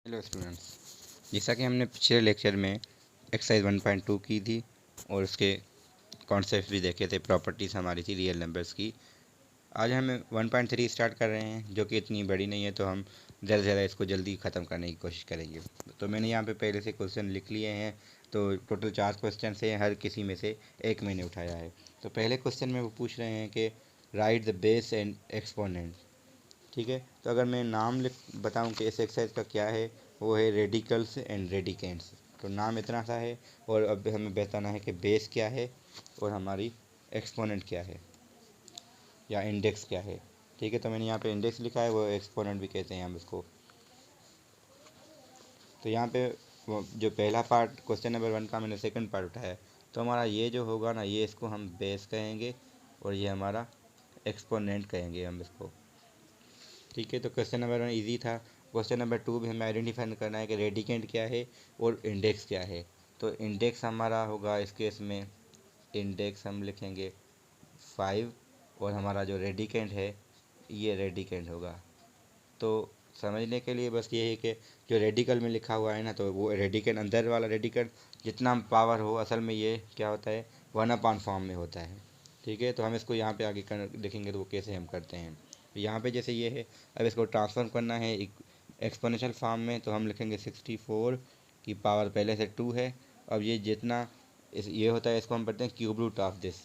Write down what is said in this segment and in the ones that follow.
Hello students, जैसा कि हमने पिछले लेक्चर में एक्सरसाइज 1.2 की थी और उसके कॉन्सेप्ट भी देखे थे, प्रॉपर्टीज़ हमारी थी रियल नंबर्स की। आज हम 1.3 स्टार्ट कर रहे हैं, जो कि इतनी बड़ी नहीं है, तो हम ज़्यादा से ज़्यादा इसको जल्दी ख़त्म करने की कोशिश करेंगे। तो मैंने यहाँ पे पहले से क्वेश्चन लिख लिए हैं। तो टोटल 4 क्वेश्चन से हर किसी में से एक मैंने उठाया है। तो पहले क्वेश्चन में वो पूछ रहे हैं कि right the base and exponent. ठीक है, तो अगर मैं नाम लिख बताऊं कि इस एक्सरसाइज का क्या है, वो है रेडिकल्स एंड रेडिकेंट्स। तो नाम इतना सा है और अब हमें बताना है कि बेस क्या है और हमारी एक्सपोनेंट क्या है या इंडेक्स क्या है। ठीक है, तो मैंने यहाँ पे इंडेक्स लिखा है, वो एक्सपोनेंट भी कहते हैं हम उसको। तो यहाँ पे जो पहला पार्ट क्वेश्चन नंबर 1 का मैंने सेकंड पार्ट उठाया है, तो हमारा ये जो होगा ना, ये इसको हम बेस कहेंगे और ये हमारा एक्सपोनेंट कहेंगे हम इसको। ठीक है, तो क्वेश्चन नंबर 1 ईजी था। क्वेश्चन नंबर 2 भी हमें आइडेंटिफाई करना है कि रेडिकेंट क्या है और इंडेक्स क्या है। तो इंडेक्स हमारा होगा इस केस में, इंडेक्स हम लिखेंगे 5 और हमारा जो रेडिकेंट है ये रेडिकेंट होगा। तो समझने के लिए बस ये है कि जो रेडिकल में लिखा हुआ है ना, तो वो रेडिकेंट अंदर वाला रेडिकेंट जितना पावर हो, असल में ये क्या होता है, 1/, फॉर्म में होता है। ठीक है, तो हम इसको यहाँ पे आगे देखेंगे तो वो कैसे हम करते हैं। तो यहाँ पे जैसे ये है, अब इसको ट्रांसफॉर्म करना है एक एक्सपोनेंशियल फॉर्म में, तो हम लिखेंगे 64 की पावर पहले से 2 है। अब ये जितना ये होता है, इसको हम पढ़ते हैं क्यूब रूट ऑफ दिस।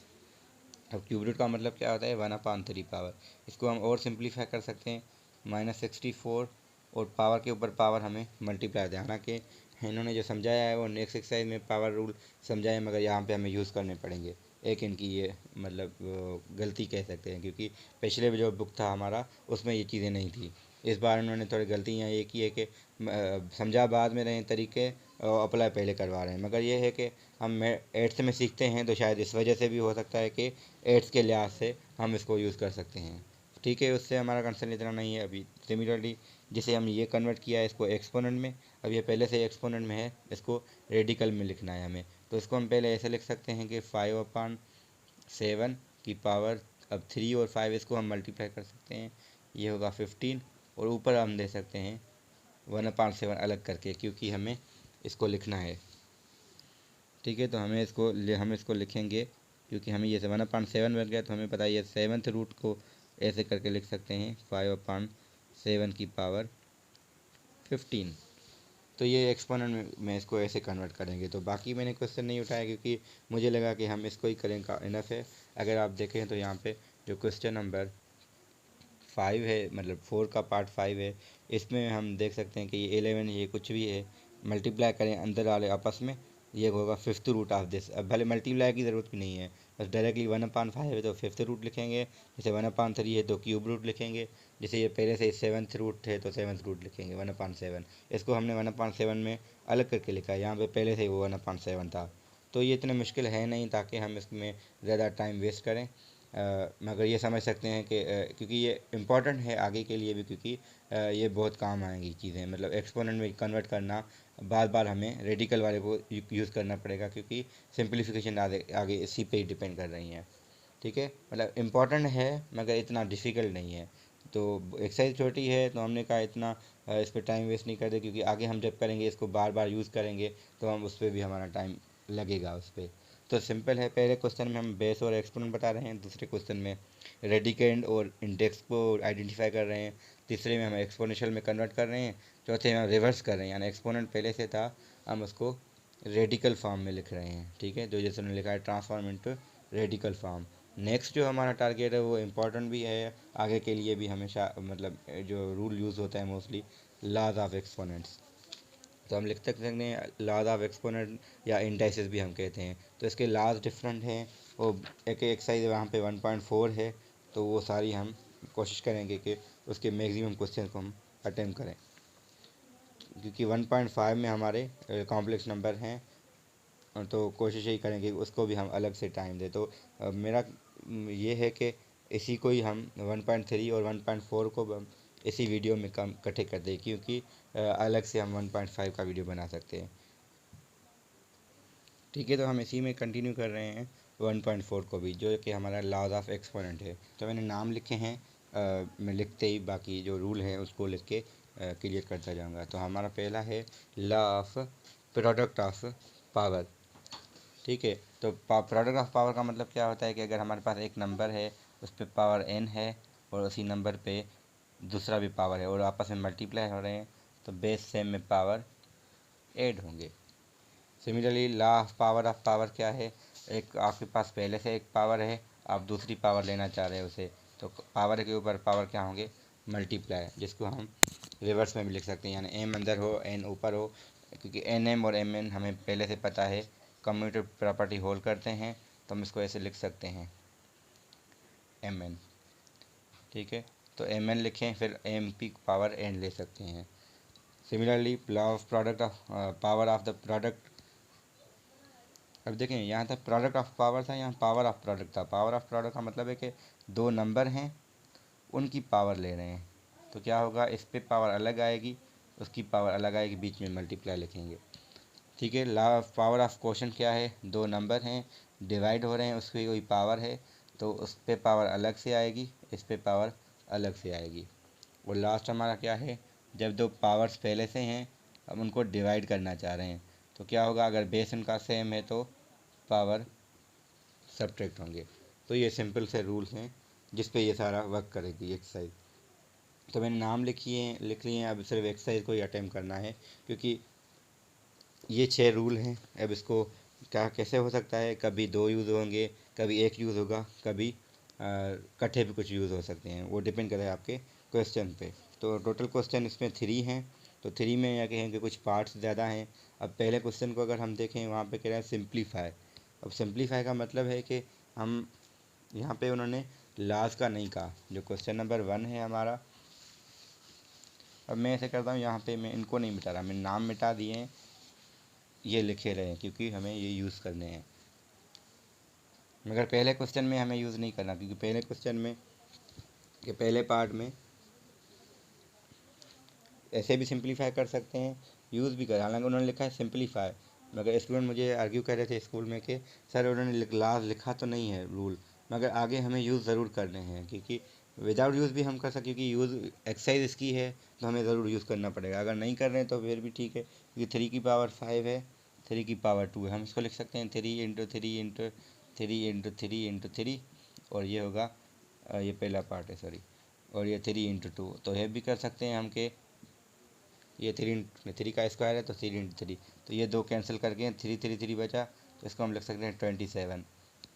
अब क्यूब रूट का मतलब क्या होता है, 1/3 पावर। इसको हम और सिंप्लीफाई कर सकते हैं, -64 और पावर के ऊपर पावर हमें मल्टीप्लाई दें। हालांकि इन्होंने जो समझाया है वो नेक्स्ट एक्सरसाइज में पावर रूल समझाया, मगर यहाँ पे हमें यूज़ करने पड़ेंगे। एक इनकी ये मतलब गलती कह सकते हैं, क्योंकि पिछले जो बुक था हमारा उसमें ये चीज़ें नहीं थी। इस बार उन्होंने थोड़ी गलतियाँ ये की है कि समझा बाद में रहे तरीके, अप्लाई पहले करवा रहे हैं। मगर ये है कि हम एट्थ में सीखते हैं, तो शायद इस वजह से भी हो सकता है कि एट्थ के लिहाज से हम इसको यूज़ कर सकते हैं। ठीक है, उससे हमारा कंसर्न इतना नहीं है अभी। सिमिलरली जिसे हम ये कन्वर्ट किया है इसको एक्सपोनेंट में, अब ये पहले से एक्सपोनेंट में है, इसको रेडिकल में लिखना है हमें। तो इसको हम पहले ऐसे लिख सकते हैं कि 5/7 की पावर, अब 3 और 5 इसको हम मल्टीप्लाई कर सकते हैं, ये होगा 15। और ऊपर हम दे सकते हैं 1/7 अलग करके, क्योंकि हमें इसको लिखना है। ठीक है, तो हम इसको लिखेंगे, क्योंकि हमें ये 1/7 बन गया, तो हमें पता है ये 7th रूट को ऐसे करके लिख सकते हैं 5/7 की पावर 15। तो ये एक्सपोनेंट में इसको ऐसे कन्वर्ट करेंगे। तो बाकी मैंने क्वेश्चन नहीं उठाया, क्योंकि मुझे लगा कि हम इसको ही करें का इनफ है। अगर आप देखें तो यहाँ पे जो क्वेश्चन नंबर 5 है, मतलब 4 का पार्ट 5 है, इसमें हम देख सकते हैं कि ये 11 ये कुछ भी है, मल्टीप्लाई करें अंदर वाले आपस में, ये होगा 5th रूट ऑफ दिस। अब भले मल्टीप्लाई की ज़रूरत भी नहीं है, बस डायरेक्टली 1/5 है तो 5th रूट लिखेंगे, जैसे 1/3 है तो क्यूब रूट लिखेंगे, जैसे ये पहले से 7th रूट है तो 7th रूट लिखेंगे 1/7। इसको हमने 1/7 में अलग करके लिखा है, यहाँ पे पहले से ही वो 1/7 था। तो ये इतना मुश्किल है नहीं, ताकि हम इसमें ज़्यादा टाइम वेस्ट करें। मगर ये समझ सकते हैं कि क्योंकि ये इम्पॉर्टेंट है आगे के लिए भी, क्योंकि ये बहुत काम आएंगी चीज़ें, मतलब एक्सपोनेंट में कन्वर्ट करना बार बार हमें रेडिकल वाले को यूज़ करना पड़ेगा, क्योंकि सिंप्लीफिकेशन आगे आगे इसी पे ही डिपेंड कर रही हैं। ठीक है, मतलब इम्पॉर्टेंट है मगर इतना डिफ़िकल्ट नहीं है। तो एक्सरसाइज छोटी है, तो हमने कहा इतना इस पर टाइम वेस्ट नहीं कर दे, क्योंकि आगे हम जब करेंगे इसको बार बार यूज़ करेंगे, तो हम उस पर भी हमारा टाइम लगेगा उस पर। तो सिंपल है, पहले क्वेश्चन में हम बेस और एक्सपोनेंट बता रहे हैं, दूसरे क्वेश्चन में रेडिकेंड और इंडेक्स को आइडेंटिफाई कर रहे हैं, तीसरे में हम एक्सपोनेंशियल में कन्वर्ट कर रहे हैं, चौथे में हम रिवर्स कर रहे हैं, यानी एक्सपोनेंट पहले से था, हम उसको रेडिकल फॉर्म में लिख रहे हैं। ठीक है, जो जैसे उन्होंने लिखा है transform into radical form. Next जो हमारा टारगेट है वो इम्पॉर्टेंट भी है आगे के लिए भी, हमेशा मतलब जो रूल यूज़ होता है मोस्टली, लॉज ऑफ एक्सपोनेंट्स। तो हम लिख सकते हैं लॉज ऑफ एक्सपोनेंट या इंडाइसिस भी हम कहते हैं। तो इसके लॉज डिफरेंट हैं, वो एक एक्सरसाइज वहाँ पे 1.4 है, तो वो सारी हम कोशिश करेंगे कि उसके मैक्सिमम क्वेश्चन को हम अटेम्प्ट करें, क्योंकि 1.5 में हमारे कॉम्प्लेक्स नंबर हैं, तो कोशिश यही करेंगे कि उसको भी हम अलग से टाइम दें। तो मेरा ये है कि इसी को ही हम 1.3 और 1.4 को हम इसी वीडियो में कम इकट्ठे कर दें, क्योंकि अलग से हम 1.5 का वीडियो बना सकते हैं। ठीक है, तो हम इसी में कंटिन्यू कर रहे हैं 1.4 को भी, जो कि हमारा लॉज ऑफ एक्सपोनेंट है। तो मैंने नाम लिखे हैं, मैं लिखते ही बाकी जो रूल है उसको लिख के क्लियर करता जाऊँगा। तो हमारा पहला है law of product of power. ठीक है, तो प्रोडक्ट ऑफ पावर का मतलब क्या होता है कि अगर हमारे पास एक नंबर है उस पर पावर n है और उसी नंबर पे दूसरा भी पावर है और आपस में मल्टीप्लाई हो रहे हैं तो बेस सेम में पावर ऐड होंगे। सिमिलरली लॉ ऑफ पावर क्या है, एक आपके पास पहले से एक पावर है, आप दूसरी पावर लेना चाह रहे हैं उसे, तो पावर के ऊपर पावर क्या होंगे, मल्टीप्लाई, जिसको हम रिवर्स में भी लिख सकते हैं, यानी एम अंदर हो एन ऊपर हो, क्योंकि एन एम और एम एन हमें पहले से पता है कम्यूटेटिव प्रॉपर्टी होल्ड करते हैं, तो हम इसको ऐसे लिख सकते हैं एम एन। ठीक है, तो एम एन लिखें, फिर एम पी पावर एन ले सकते हैं। Similarly law of product of power of the product, अब देखें यहाँ तक प्रोडक्ट ऑफ पावर था, यहाँ पावर ऑफ प्रोडक्ट था। पावर ऑफ प्रोडक्ट का मतलब है कि दो नंबर हैं उनकी पावर ले रहे हैं, तो क्या होगा, इस पे पावर अलग आएगी, उसकी पावर अलग आएगी, बीच में मल्टीप्लाई लिखेंगे। ठीक है, law of power of question क्या है, दो नंबर हैं डिवाइड हो रहे हैं, उसकी कोई पावर है तो उस पे पावर अलग से आएगी, इस पे पावर अलग से आएगी। और लास्ट हमारा क्या है, जब दो पावर्स पहले से हैं हम उनको डिवाइड करना चाह रहे हैं तो क्या होगा, अगर बेस उनका सेम है तो पावर सब्ट्रैक्ट होंगे। तो ये सिंपल से रूल्स हैं जिस पे ये सारा वर्क करेगी एक्सरसाइज। तो मैंने नाम लिख लिए हैं, अब सिर्फ एक्सरसाइज को ही अटेम्प्ट करना है, क्योंकि ये 6 रूल हैं। अब इसको क्या कैसे हो सकता है, कभी 2 यूज़ होंगे, कभी 1 यूज़ होगा, कभी इकट्ठे भी कुछ यूज़ हो सकते हैं, वो डिपेंड करेगा आपके क्वेश्चन पे। तो टोटल क्वेश्चन इसमें 3 हैं, तो 3 में यह कहें कि कुछ पार्ट्स ज़्यादा हैं। अब पहले क्वेश्चन को अगर हम देखें, वहाँ पे कह रहा है सिंप्लीफाई। अब सिंप्लीफाई का मतलब है कि हम यहाँ पे उन्होंने लास्ट का नहीं कहा, जो क्वेश्चन नंबर 1 है हमारा। अब मैं ऐसे करता हूँ, यहाँ पे मैं इनको नहीं मिटा रहा, मैंने नाम मिटा दिए हैं, ये लिखे रहे हैं क्योंकि हमें ये यूज़ करने हैं, मगर पहले क्वेश्चन में हमें यूज़ नहीं करना, क्योंकि पहले क्वेश्चन में के पहले पार्ट में ऐसे भी सिंप्लीफाई कर सकते हैं, यूज़ भी कर, हालांकि उन्होंने लिखा है सिंप्लीफाई, मगर स्टूडेंट मुझे आर्ग्यू कर रहे थे स्कूल में कि सर उन्होंने लास्ट लिखा तो नहीं है रूल, मगर आगे हमें यूज़ ज़रूर करने हैं, क्योंकि विदाउट यूज़ भी हम कर सकते, क्योंकि यूज़ एक्सरसाइज इसकी है तो हमें ज़रूर यूज़ करना पड़ेगा। अगर नहीं कर रहे हैं तो फिर भी ठीक है, क्योंकि 3 की पावर 5 है, 3 की पावर 2 है, हम इसको लिख सकते हैं 3 × 3 × 3 × 3 और ये होगा ये पहला पार्ट है सॉरी, और ये 3 × 2, तो ये भी कर सकते हैं हम के ये 3 का स्क्वायर है तो 3 × 3, तो ये 2 कैंसिल करके 3 बचा, तो इसको हम लिख सकते हैं 27।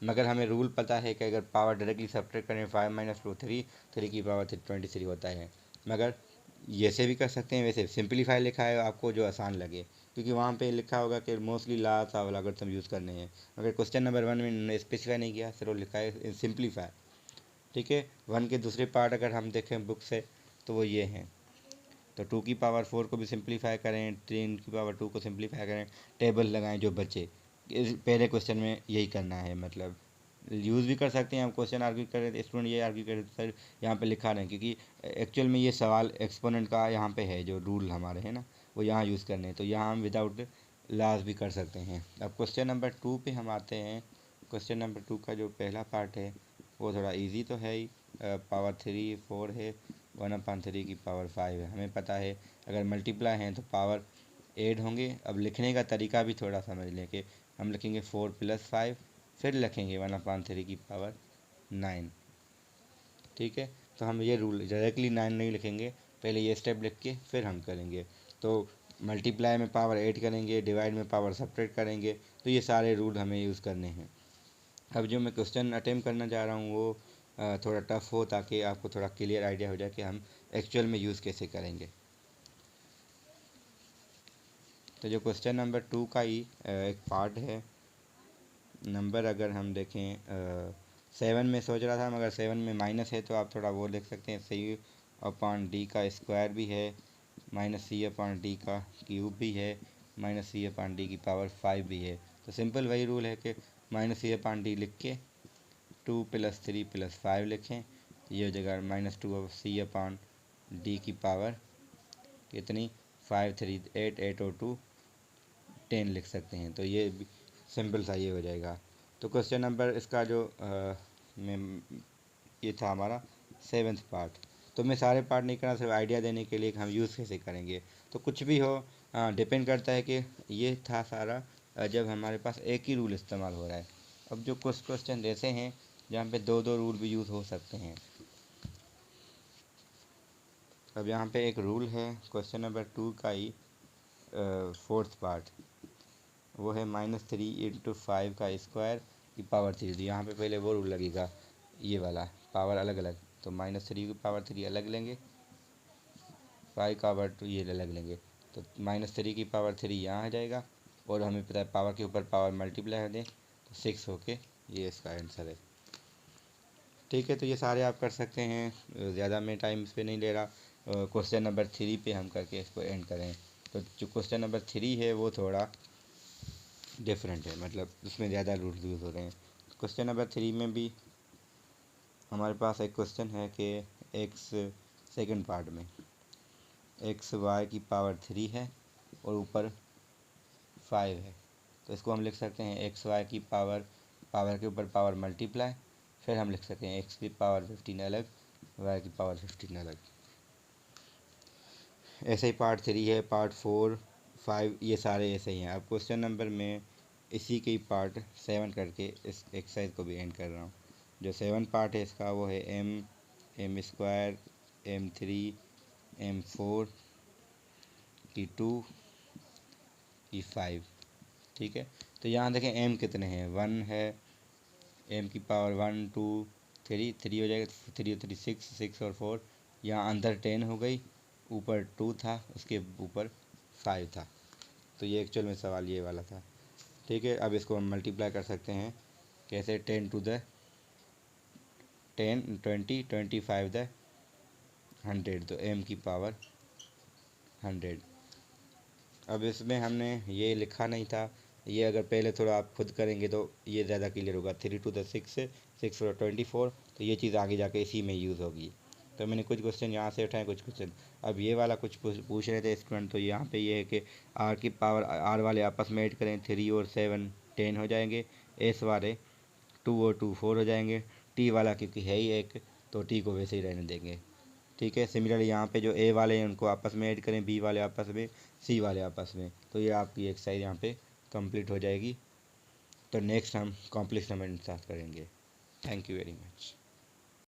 मगर हमें रूल पता है कि अगर पावर डायरेक्टली सब्ट्रैक्ट करें 5 - 2 3 की पावर 23 होता है। मगर ऐसे भी कर सकते हैं, वैसे सिंपलीफाई लिखा है आपको जो आसान लगे, क्योंकि वहाँ पे लिखा होगा कि मोस्टली लास्ट वाला अगर तुम यूज़ करने हैं, मगर क्वेश्चन नंबर 1 में स्पेसिफाई नहीं किया, सिर्फ लिखा है सिंपलीफाई। ठीक है, 1 के दूसरे पार्ट अगर हम देखें बुक से तो वो ये हैं, तो 2 की पावर 4 को भी सिंप्लीफाई करें, 3 की पावर 2 को सिंप्लीफाई करें, टेबल लगाएं जो बचे। इस पहले क्वेश्चन में यही करना है, मतलब यूज़ भी कर सकते हैं, हम क्वेश्चन आर्ग्यू कर रहे थे, स्टूडेंट ये आर्ग्यू कर रहे थे सर यहाँ पे लिखा नहीं, क्योंकि एक्चुअल में ये सवाल एक्सपोनेंट का यहाँ पे है, जो रूल हमारे हैं ना वो यहाँ यूज़ करने हैं, तो यहाँ हम विदाउट लास भी कर सकते हैं। अब क्वेश्चन नंबर 2 पे हम आते हैं। क्वेश्चन नंबर 2 का जो पहला पार्ट है वो थोड़ा ईजी तो है ही, पावर 3 4 है, 1/3 की पावर 5 है, हमें पता है अगर मल्टीप्लाई हैं तो पावर ऐड होंगे। अब लिखने का तरीका भी थोड़ा समझ लें कि हम लिखेंगे 4 + 5, फिर लिखेंगे 1/3 की पावर 9। ठीक है, तो हम ये रूल डायरेक्टली 9 नहीं लिखेंगे, पहले ये स्टेप लिख के फिर हम करेंगे। तो मल्टीप्लाई में पावर ऐड करेंगे, डिवाइड में पावर सब्ट्रैक्ट करेंगे, तो ये सारे रूल हमें यूज़ करने हैं। अब जो मैं क्वेश्चन अटेम्प्ट करना चाह रहा हूँ वो थोड़ा टफ हो, ताकि आपको थोड़ा क्लियर आइडिया हो जाए कि हम एक्चुअल में यूज़ कैसे करेंगे। तो जो क्वेश्चन नंबर 2 का ही एक पार्ट है, नंबर अगर हम देखें 7 में सोच रहा था, मगर 7 में माइनस है तो आप थोड़ा वो देख सकते हैं, C/D का स्क्वायर भी है, -C/D का क्यूब भी है, -C/D की पावर 5 भी है। तो सिंपल वही रूल है कि -C/D लिख के 2 + 3 + 5 लिखें, ये हो जाएगा -2C/D की पावर कितनी 5 3 8 8 और 2 10 लिख सकते हैं। तो ये सिंपल सा ये हो जाएगा। तो क्वेश्चन नंबर इसका जो में ये था हमारा 7th पार्ट। तो मैं सारे पार्ट नहीं करना, सिर्फ आइडिया देने के लिए कि हम यूज़ कैसे करेंगे। तो कुछ भी हो डिपेंड करता है कि ये था सारा जब हमारे पास एक ही रूल इस्तेमाल हो रहा है। अब जो कुछ क्वेश्चन ऐसे हैं जहाँ पे दो दो रूल भी यूज़ हो सकते हैं। अब यहाँ पे एक रूल है क्वेश्चन नंबर 2 का ही फोर्थ पार्ट, वो है -3 × 5 का स्क्वायर की पावर 3। तो यहाँ पे पहले वो रूल लगेगा, ये वाला पावर अलग अलग, तो -3 की पावर 3 अलग लेंगे, 5 का पावर 2 ये अलग लेंगे। तो -3 की पावर 3 यहाँ आ जाएगा, और हमें पता है पावर के ऊपर पावर मल्टीप्लाई कर दें तो 6 होके ये इसका आंसर है। ठीक है, तो ये सारे आप कर सकते हैं, ज़्यादा मैं टाइम इस पर नहीं ले रहा। क्वेश्चन नंबर 3 पे हम करके इसको एंड करें। तो जो क्वेश्चन नंबर 3 है वो थोड़ा डिफरेंट है, मतलब उसमें ज़्यादा रूल यूज़ हो रहे हैं। क्वेश्चन नंबर 3 में भी हमारे पास एक क्वेश्चन है कि एक्स, सेकंड पार्ट में एक्स वाई की पावर 3 है और ऊपर 5 है। तो इसको हम लिख सकते हैं एक्स वाई की पावर, पावर के ऊपर पावर मल्टीप्लाई, फिर हम लिख सकते हैं एक्स की पावर 15 अलग, वाई की पावर 15 अलग। ऐसे ही पार्ट 3 है, पार्ट 4, 5, ये सारे ऐसे ही हैं। अब क्वेश्चन नंबर में इसी के पार्ट 7 करके इस एक्सरसाइज को भी एंड कर रहा हूँ। जो 7 पार्ट है इसका वो है m² m3 m4 की 2 की 5। ठीक है, तो यहाँ देखें m कितने हैं, 1 है, m की पावर 1 2 3 3 हो जाएगा, 3 3 6 6 और 4, यहाँ अंदर 10 हो गई, ऊपर 2 था, उसके ऊपर 5 था। तो ये एक्चुअल में सवाल ये वाला था। ठीक है, अब इसको हम मल्टीप्लाई कर सकते हैं कैसे, 10 टू द 10 20 25 द 100, तो m की पावर 100। अब इसमें हमने ये लिखा नहीं था, ये अगर पहले थोड़ा आप खुद करेंगे तो ये ज़्यादा क्लियर होगा। 3 टू द 6 6 और 24, तो ये चीज़ आगे जाके इसी में यूज़ होगी। तो मैंने कुछ क्वेश्चन यहाँ से उठाए, कुछ क्वेश्चन अब ये वाला कुछ पूछ रहे थे स्टूडेंट। तो यहाँ पे ये है कि आर की पावर, आर वाले आपस में ऐड करें, 3 और 7 10 हो जाएंगे, एस वाले 2 और 2 4 हो जाएंगे, टी वाला क्योंकि है ही एक तो टी को वैसे ही रहने देंगे। ठीक है, सिमिलरली यहाँ पे जो ए वाले हैं उनको आपस में ऐड करें, बी वाले आपस में, सी वाले आपस में, तो ये आपकी एक्सरसाइज यहाँ पे कंप्लीट हो जाएगी। तो नेक्स्ट हम कॉम्प्लेक्स नंबर स्टार्ट करेंगे। Thank you very much.